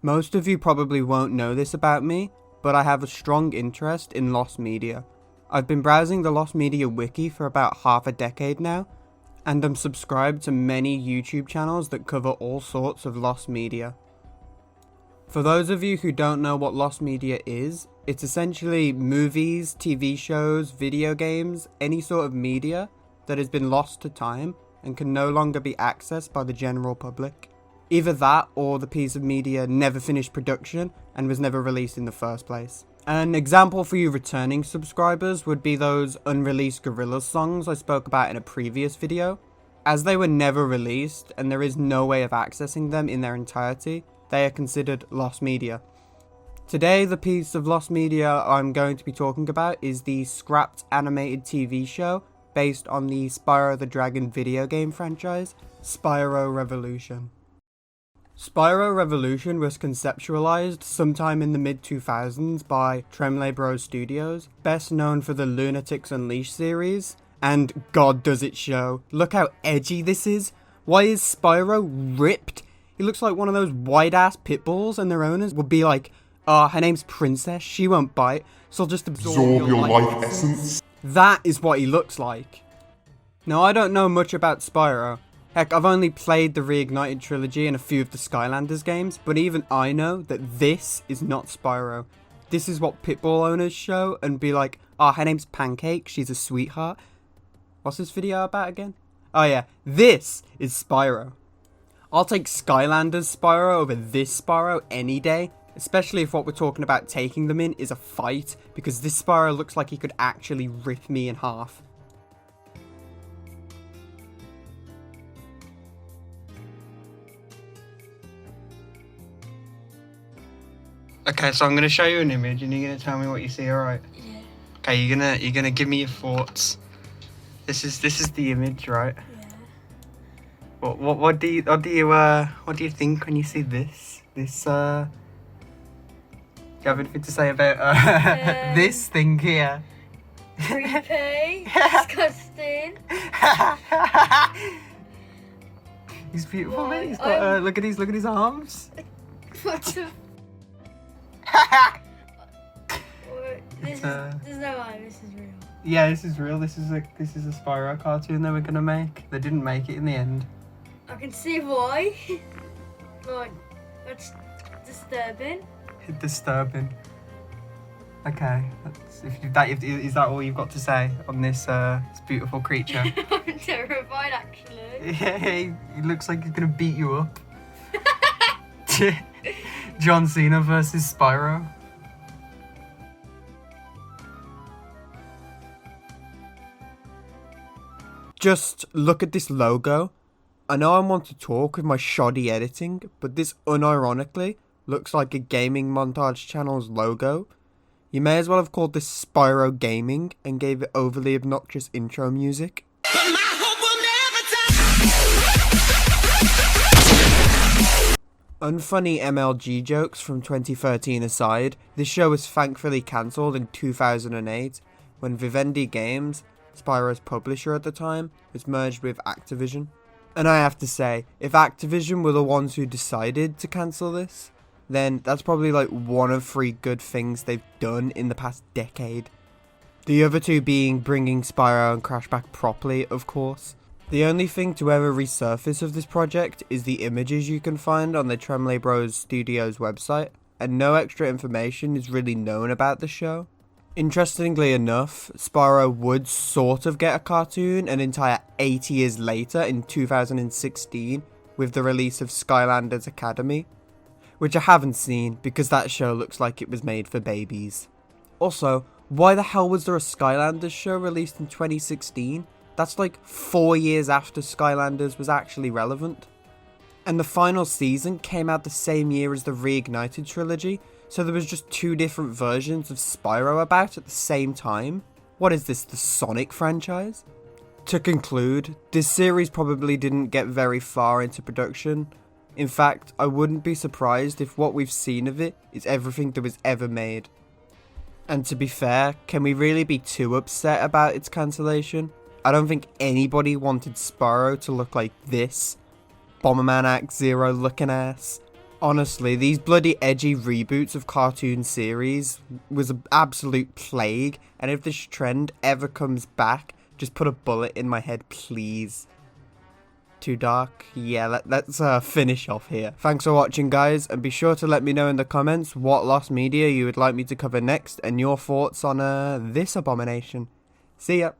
Most of you probably won't know this about me, but I have a strong interest in lost media. I've been browsing the lost media wiki for about half a decade now, and I'm subscribed to many YouTube channels that cover all sorts of lost media. For those of you who don't know what lost media is, it's essentially movies, TV shows, video games, any sort of media that has been lost to time and can no longer be accessed by the general public. Either that or the piece of media never finished production and was never released in the first place. An example for you returning subscribers would be those unreleased Gorillaz songs I spoke about in a previous video. As they were never released and there is no way of accessing them in their entirety, they are considered lost media. Today, the piece of lost media I'm going to be talking about is the scrapped animated TV show based on the Spyro the Dragon video game franchise, Spyro Revolution. Spyro Revolution was conceptualized sometime in the mid-2000s by Tremblay Bros Studios, best known for the Lunatics Unleashed series, and God does it show. Look how edgy this is. Why is Spyro ripped? He looks like one of those white-ass pit bulls, and their owners would be like, her name's Princess, she won't bite, so I'll just absorb your life essence. That is what he looks like. Now, I don't know much about Spyro. Heck, I've only played the Reignited trilogy and a few of the Skylanders games, but even I know that this is not Spyro. This is what pitbull owners show and be like, her name's Pancake, she's a sweetheart. What's this video about again? Oh yeah, this is Spyro. I'll take Skylanders Spyro over this Spyro any day, especially if what we're talking about taking them in is a fight, because this Spyro looks like he could actually rip me in half. Okay, so I'm gonna show you an image, and you're gonna tell me what you see. All right? Yeah. Okay, you're gonna give me your thoughts. This is the image, right? Yeah. What do you think when you see this? This do you have anything to say about this thing here? Creepy. Disgusting. He's beautiful, mate. He's got look at his arms. What the? There's no way this is real. Yeah, this is real. This is a Spyro cartoon they were gonna make. They didn't make it in the end. I can see why. Like, that's disturbing. Disturbing. Okay, is that all you've got to say on this beautiful creature? I'm terrified, actually. Yeah, he looks like he's gonna beat you up. John Cena versus Spyro. Just look at this logo. I know I want to talk with my shoddy editing, but this unironically looks like a gaming montage channel's logo. You may as well have called this Spyro Gaming and gave it overly obnoxious intro music. Unfunny MLG jokes from 2013 aside, this show was thankfully cancelled in 2008 when Vivendi Games, Spyro's publisher at the time, was merged with Activision. And I have to say, if Activision were the ones who decided to cancel this, then that's probably like one of 3 good things they've done in the past decade. The other 2 being bringing Spyro and Crash back properly, of course. The only thing to ever resurface of this project is the images you can find on the Tremblay Bros Studios website, and no extra information is really known about the show. Interestingly enough, Spyro would sort of get a cartoon an entire 8 years later in 2016 with the release of Skylanders Academy, which I haven't seen because that show looks like it was made for babies. Also, why the hell was there a Skylanders show released in 2016? That's like 4 years after Skylanders was actually relevant. And the final season came out the same year as the Reignited trilogy, so there was just 2 different versions of Spyro about at the same time. What is this, the Sonic franchise? To conclude, this series probably didn't get very far into production. In fact, I wouldn't be surprised if what we've seen of it is everything that was ever made. And to be fair, can we really be too upset about its cancellation? I don't think anybody wanted Spyro to look like this. Bomberman Act Zero looking ass. Honestly, these bloody edgy reboots of cartoon series was an absolute plague, and if this trend ever comes back, just put a bullet in my head, please. Too dark? Yeah, let's finish off here. Thanks for watching, guys, and be sure to let me know in the comments what lost media you would like me to cover next and your thoughts on this abomination. See ya!